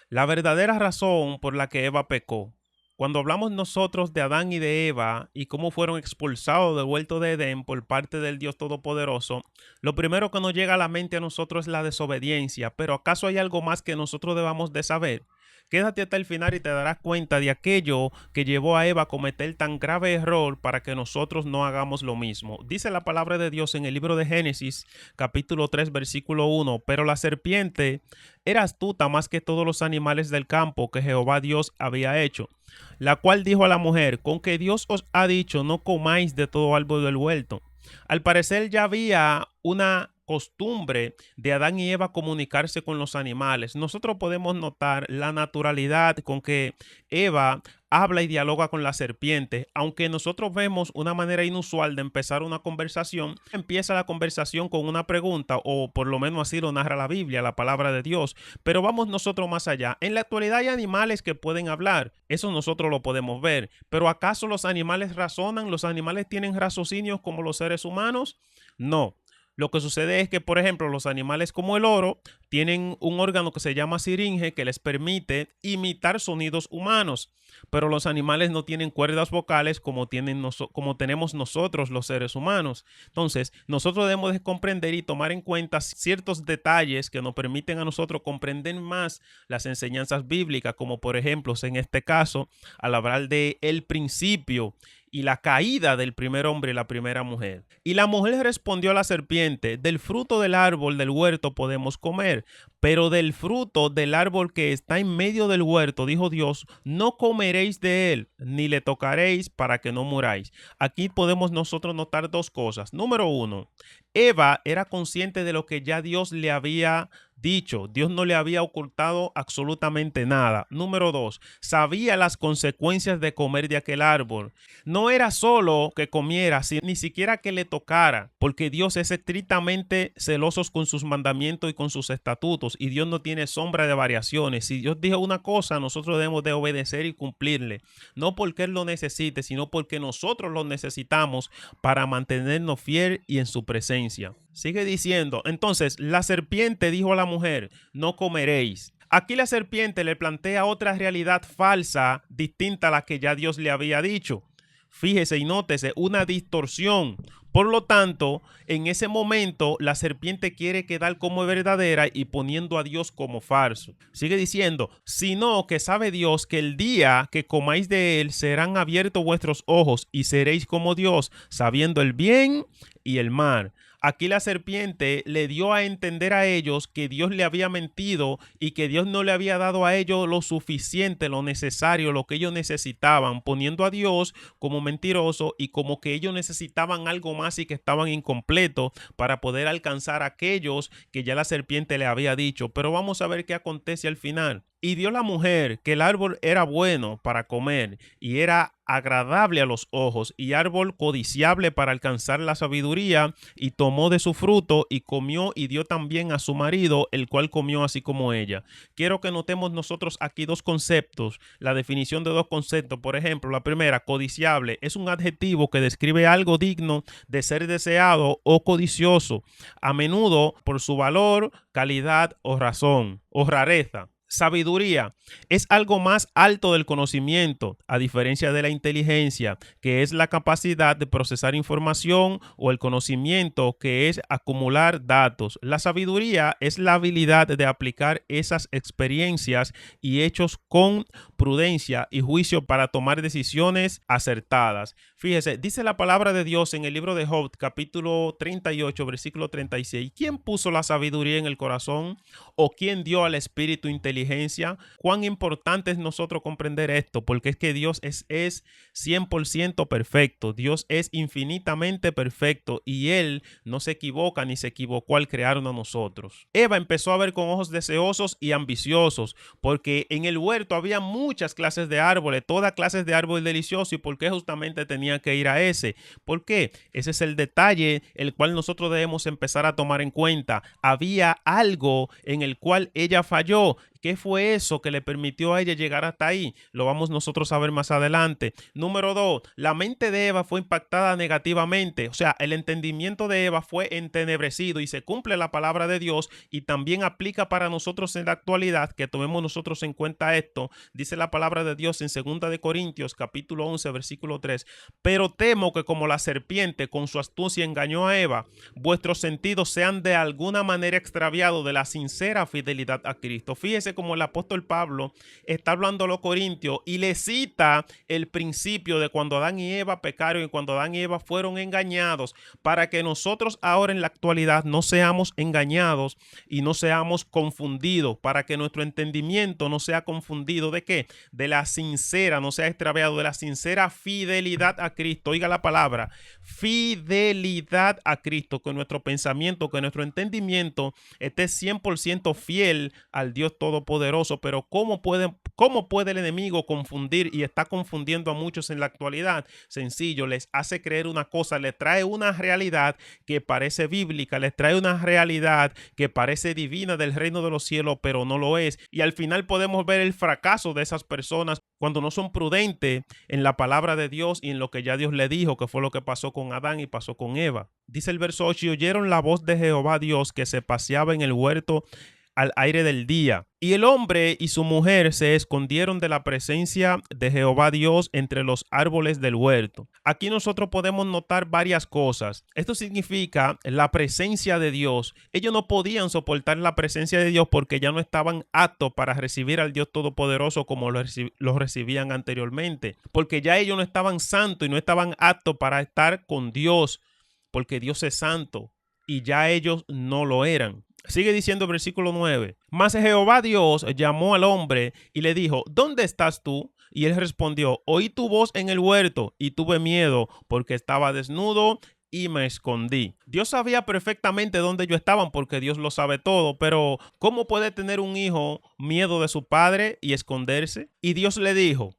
La verdadera razón por la que Eva pecó. Cuando hablamos nosotros de Adán y de Eva y cómo fueron expulsados del huerto de Edén por parte del Dios Todopoderoso, lo primero que nos llega a la mente a nosotros es la desobediencia. Pero ¿acaso hay algo más que nosotros debamos de saber? Quédate hasta el final y te darás cuenta de aquello que llevó a Eva a cometer tan grave error para que nosotros no hagamos lo mismo. Dice la palabra de Dios en el libro de Génesis, capítulo 3, versículo 1, pero la serpiente era astuta más que todos los animales del campo que Jehová Dios había hecho, la cual dijo a la mujer, con que Dios os ha dicho, no comáis de todo árbol del huerto. Al parecer ya había una costumbre de Adán y Eva comunicarse con los animales. Nosotros podemos notar la naturalidad con que Eva habla y dialoga con la serpiente. Aunque nosotros vemos una manera inusual de empezar una conversación, empieza la conversación con una pregunta, o por lo menos así lo narra la Biblia, la palabra de Dios. Pero vamos nosotros más allá. En la actualidad hay animales que pueden hablar, eso nosotros lo podemos ver. Pero ¿acaso los animales razonan? ¿Los animales tienen raciocinios como los seres humanos? No. Lo que sucede es que, por ejemplo, los animales como el oro tienen un órgano que se llama siringe que les permite imitar sonidos humanos, pero los animales no tienen cuerdas vocales como tenemos nosotros los seres humanos. Entonces, nosotros debemos de comprender y tomar en cuenta ciertos detalles que nos permiten a nosotros comprender más las enseñanzas bíblicas, como por ejemplo, en este caso, al hablar de el principio y la caída del primer hombre y la primera mujer. Y la mujer respondió a la serpiente, del fruto del árbol del huerto podemos comer, pero del fruto del árbol que está en medio del huerto, dijo Dios, no comeréis de él, ni le tocaréis para que no muráis. Aquí podemos nosotros notar dos cosas. Número uno, Eva era consciente de lo que ya Dios le había dicho. Dios no le había ocultado absolutamente nada. Número dos, sabía las consecuencias de comer de aquel árbol. No era solo que comiera, ni siquiera que le tocara, porque Dios es estrictamente celoso con sus mandamientos y con sus estatutos, y Dios no tiene sombra de variaciones. Si Dios dijo una cosa, nosotros debemos de obedecer y cumplirle, no porque Él lo necesite, sino porque nosotros lo necesitamos para mantenernos fiel y en su presencia. Sigue diciendo, entonces la serpiente dijo a la mujer, no comeréis. Aquí la serpiente le plantea otra realidad falsa, distinta a la que ya Dios le había dicho. Fíjese y nótese una distorsión. Por lo tanto, en ese momento la serpiente quiere quedar como verdadera y poniendo a Dios como falso. Sigue diciendo, sino que sabe Dios que el día que comáis de él serán abiertos vuestros ojos y seréis como Dios, sabiendo el bien y el mal. Aquí la serpiente le dio a entender a ellos que Dios le había mentido y que Dios no le había dado a ellos lo suficiente, lo necesario, lo que ellos necesitaban, poniendo a Dios como mentiroso y como que ellos necesitaban algo más y que estaban incompletos para poder alcanzar a aquellos que ya la serpiente le había dicho. Pero vamos a ver qué acontece al final. Y dio la mujer que el árbol era bueno para comer y era agradable a los ojos y árbol codiciable para alcanzar la sabiduría, y tomó de su fruto y comió y dio también a su marido, el cual comió así como ella. Quiero que notemos nosotros aquí dos conceptos, la definición de dos conceptos. Por ejemplo, la primera, codiciable, es un adjetivo que describe algo digno de ser deseado o codicioso, a menudo por su valor, calidad o razón o rareza. Sabiduría es algo más alto del conocimiento, a diferencia de la inteligencia, que es la capacidad de procesar información, o el conocimiento, que es acumular datos. La sabiduría es la habilidad de aplicar esas experiencias y hechos con prudencia y juicio para tomar decisiones acertadas. Fíjese, dice la palabra de Dios en el libro de Job, capítulo 38, versículo 36. ¿Quién puso la sabiduría en el corazón? ¿O quién dio al espíritu inteligencia? Cuán importante es nosotros comprender esto, porque es que Dios es 100% perfecto. Dios es infinitamente perfecto y Él no se equivoca ni se equivocó al crearnos a nosotros. Eva empezó a ver con ojos deseosos y ambiciosos, porque en el huerto había muchas clases de árboles, todas clases de árboles deliciosos. ¿Y por qué justamente tenía que ir a ese? ¿Por qué? Ese es el detalle el cual nosotros debemos empezar a tomar en cuenta. Había algo en el cual ella falló, ¿Qué fue eso que le permitió a ella llegar hasta ahí? Lo vamos nosotros a ver más adelante. Número 2, la mente de Eva fue impactada negativamente. O sea, el entendimiento de Eva fue entenebrecido y se cumple la palabra de Dios y también aplica para nosotros en la actualidad, que tomemos nosotros en cuenta esto. Dice la palabra de Dios en 2 de Corintios capítulo 11 versículo 3. Pero temo que como la serpiente con su astucia engañó a Eva, vuestros sentidos sean de alguna manera extraviados de la sincera fidelidad a Cristo. Fíjese como el apóstol Pablo está hablando a los corintios y le cita el principio de cuando Adán y Eva pecaron y cuando Adán y Eva fueron engañados, para que nosotros ahora en la actualidad no seamos engañados y no seamos confundidos, para que nuestro entendimiento no sea confundido. ¿De qué? De la sincera, no sea extraviado, de la sincera fidelidad a Cristo. Oiga la palabra, fidelidad a Cristo, que nuestro pensamiento, que nuestro entendimiento esté 100% fiel al Dios Todopoderoso. Pero ¿cómo puede el enemigo confundir y está confundiendo a muchos en la actualidad? Sencillo, les hace creer una cosa, les trae una realidad que parece bíblica, les trae una realidad que parece divina del reino de los cielos, pero no lo es. Y al final podemos ver el fracaso de esas personas cuando no son prudentes en la palabra de Dios y en lo que ya Dios le dijo, que fue lo que pasó con Adán y pasó con Eva. Dice el verso 8, y oyeron la voz de Jehová Dios que se paseaba en el huerto al aire del día. Y el hombre y su mujer se escondieron de la presencia de Jehová Dios entre los árboles del huerto. Aquí nosotros podemos notar varias cosas. Esto significa la presencia de Dios. Ellos no podían soportar la presencia de Dios porque ya no estaban aptos para recibir al Dios Todopoderoso como lo recibían anteriormente. Porque ya ellos no estaban santos y no estaban aptos para estar con Dios, porque Dios es santo y ya ellos no lo eran. Sigue diciendo el versículo 9. Mas Jehová Dios llamó al hombre y le dijo, ¿dónde estás tú? Y él respondió, oí tu voz en el huerto y tuve miedo porque estaba desnudo y me escondí. Dios sabía perfectamente dónde ellos estaban porque Dios lo sabe todo, pero ¿cómo puede tener un hijo miedo de su padre y esconderse? Y Dios le dijo,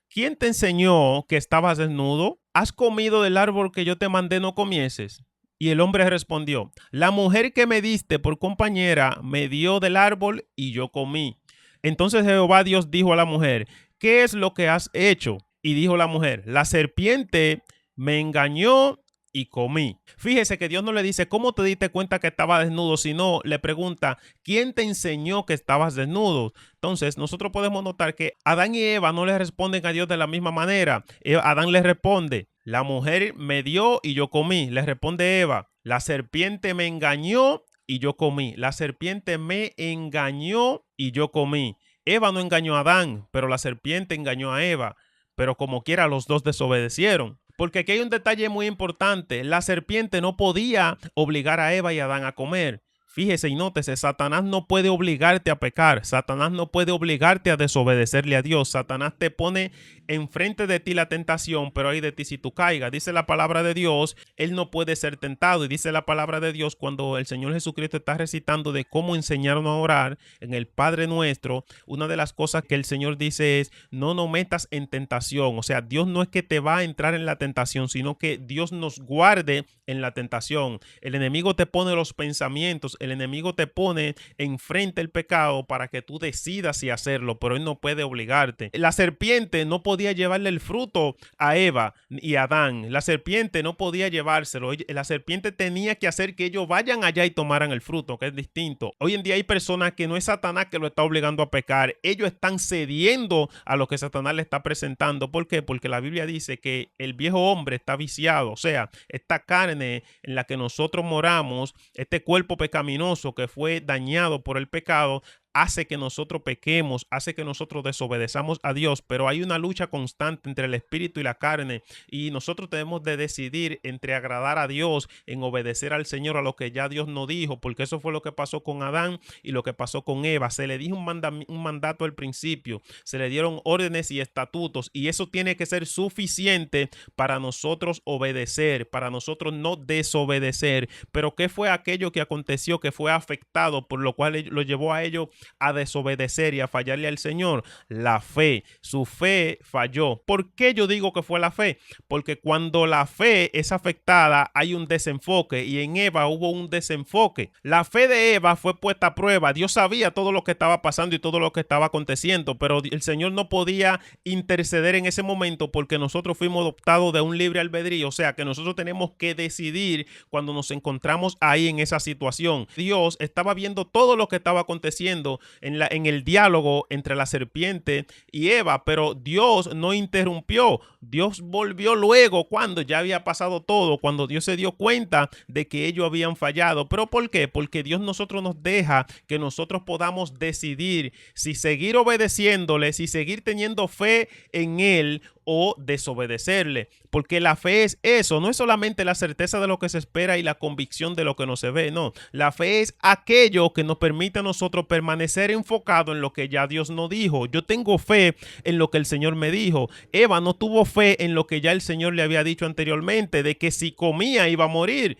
¿quién te enseñó que estabas desnudo? ¿Has comido del árbol que yo te mandé no comieses? Y el hombre respondió, la mujer que me diste por compañera me dio del árbol y yo comí. Entonces Jehová Dios dijo a la mujer, ¿qué es lo que has hecho? Y dijo la mujer, la serpiente me engañó y comí. Fíjese que Dios no le dice, ¿cómo te diste cuenta que estaba desnudo? Sino le pregunta, ¿quién te enseñó que estabas desnudo? Entonces nosotros podemos notar que Adán y Eva no le responden a Dios de la misma manera. Adán le responde, la mujer me dio y yo comí. Le responde Eva, la serpiente me engañó y yo comí. La serpiente me engañó y yo comí. Eva no engañó a Adán, pero la serpiente engañó a Eva. Pero como quiera, los dos desobedecieron. Porque aquí hay un detalle muy importante. La serpiente no podía obligar a Eva y a Adán a comer. Fíjese y nótese, Satanás no puede obligarte a pecar. Satanás no puede obligarte a desobedecerle a Dios. Satanás te pone enfrente de ti la tentación, pero ahí de ti si tú caigas. Dice la palabra de Dios, él no puede ser tentado. Y dice la palabra de Dios cuando el Señor Jesucristo está recitando de cómo enseñarnos a orar en el Padre Nuestro. Una de las cosas que el Señor dice es, no nos metas en tentación. O sea, Dios no es que te va a entrar en la tentación, sino que Dios nos guarde en la tentación. El enemigo te pone los pensamientos, el enemigo te pone enfrente el pecado para que tú decidas si hacerlo, pero él no puede obligarte. La serpiente no podía llevarle el fruto a Eva y a Adán. La serpiente no podía llevárselo. La serpiente tenía que hacer que ellos vayan allá y tomaran el fruto, que es distinto. Hoy en día hay personas que no es Satanás que lo está obligando a pecar. Ellos están cediendo a lo que Satanás le está presentando. ¿Por qué? Porque la Biblia dice que el viejo hombre está viciado. O sea, esta carne en la que nosotros moramos, este cuerpo pecaminoso que fue dañado por el pecado, hace que nosotros pequemos, hace que nosotros desobedezamos a Dios, pero hay una lucha constante entre el espíritu y la carne y nosotros tenemos de decidir entre agradar a Dios, en obedecer al Señor a lo que ya Dios nos dijo, porque eso fue lo que pasó con Adán y lo que pasó con Eva. Se le dijo un mandato al principio, se le dieron órdenes y estatutos y eso tiene que ser suficiente para nosotros obedecer, para nosotros no desobedecer. Pero ¿qué fue aquello que aconteció que fue afectado por lo cual lo llevó a ellos a desobedecer y a fallarle al Señor? La fe. Su fe falló. ¿Por qué yo digo que fue la fe? Porque cuando la fe es afectada hay un desenfoque, y en Eva hubo un desenfoque. La fe de Eva fue puesta a prueba. Dios sabía todo lo que estaba pasando y todo lo que estaba aconteciendo, pero el Señor no podía interceder en ese momento porque nosotros fuimos adoptados de un libre albedrío. O sea que nosotros tenemos que decidir cuando nos encontramos ahí en esa situación. Dios estaba viendo todo lo que estaba aconteciendo en el diálogo entre la serpiente y Eva, pero Dios no interrumpió. Dios volvió luego cuando ya había pasado todo, cuando Dios se dio cuenta de que ellos habían fallado. ¿Pero por qué? Porque Dios nosotros nos deja que nosotros podamos decidir si seguir obedeciéndole, si seguir teniendo fe en Él o desobedecerle, porque la fe es eso, no es solamente la certeza de lo que se espera y la convicción de lo que no se ve, no, la fe es aquello que nos permite a nosotros permanecer enfocado en lo que ya Dios nos dijo. Yo tengo fe en lo que el Señor me dijo. Eva no tuvo fe en lo que ya el Señor le había dicho anteriormente, de que si comía iba a morir,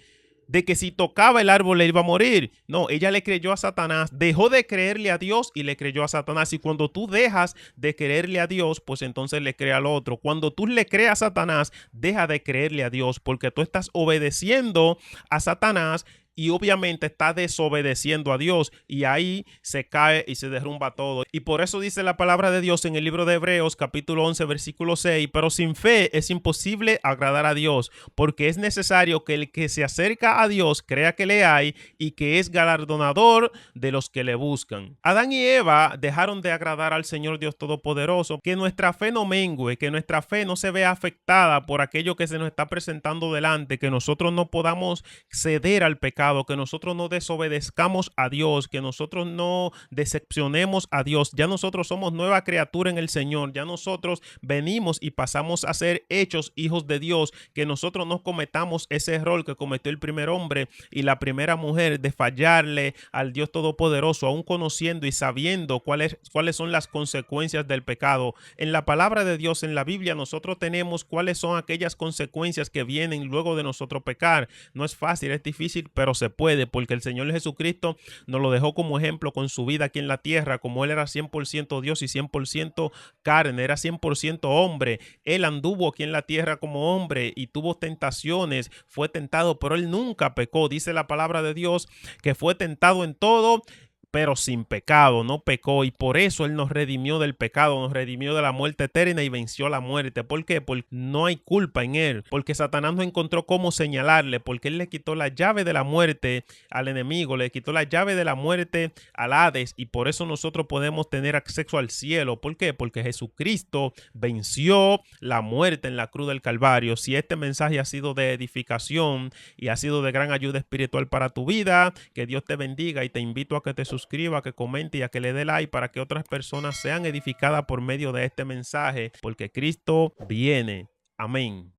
de que si tocaba el árbol le iba a morir. No, ella le creyó a Satanás, dejó de creerle a Dios y le creyó a Satanás. Y cuando tú dejas de creerle a Dios, pues entonces le cree al otro. Cuando tú le creas a Satanás, deja de creerle a Dios, porque tú estás obedeciendo a Satanás y obviamente está desobedeciendo a Dios, y ahí se cae y se derrumba todo. Y por eso dice la palabra de Dios en el libro de Hebreos capítulo 11 versículo 6: pero sin fe es imposible agradar a Dios, porque es necesario que el que se acerca a Dios crea que le hay y que es galardonador de los que le buscan. Adán y Eva dejaron de agradar al Señor Dios Todopoderoso. Que nuestra fe no mengue, que nuestra fe no se vea afectada por aquello que se nos está presentando delante, que nosotros no podamos ceder al pecado, que nosotros no desobedezcamos a Dios, que nosotros no decepcionemos a Dios. Ya nosotros somos nueva criatura en el Señor, ya nosotros venimos y pasamos a ser hechos hijos de Dios. Que nosotros no cometamos ese error que cometió el primer hombre y la primera mujer, de fallarle al Dios Todopoderoso, aún conociendo y sabiendo cuáles son las consecuencias del pecado. En la palabra de Dios, en la Biblia, nosotros tenemos cuáles son aquellas consecuencias que vienen luego de nosotros pecar. No es fácil, es difícil, pero se puede, porque el Señor Jesucristo nos lo dejó como ejemplo con su vida aquí en la tierra. Como Él era 100% Dios y 100% carne, era 100% hombre, Él anduvo aquí en la tierra como hombre y tuvo tentaciones, fue tentado, pero Él nunca pecó. Dice la palabra de Dios que fue tentado en todo, pero sin pecado, no pecó, y por eso Él nos redimió del pecado, nos redimió de la muerte eterna y venció la muerte. ¿Por qué? Porque no hay culpa en Él, porque Satanás no encontró cómo señalarle, porque Él le quitó la llave de la muerte al enemigo, le quitó la llave de la muerte al Hades, y por eso nosotros podemos tener acceso al cielo. ¿Por qué? Porque Jesucristo venció la muerte en la cruz del Calvario. Si este mensaje ha sido de edificación y ha sido de gran ayuda espiritual para tu vida, que Dios te bendiga, y te invito a que te suscriba, a que comente y a que le dé like para que otras personas sean edificadas por medio de este mensaje, porque Cristo viene. Amén.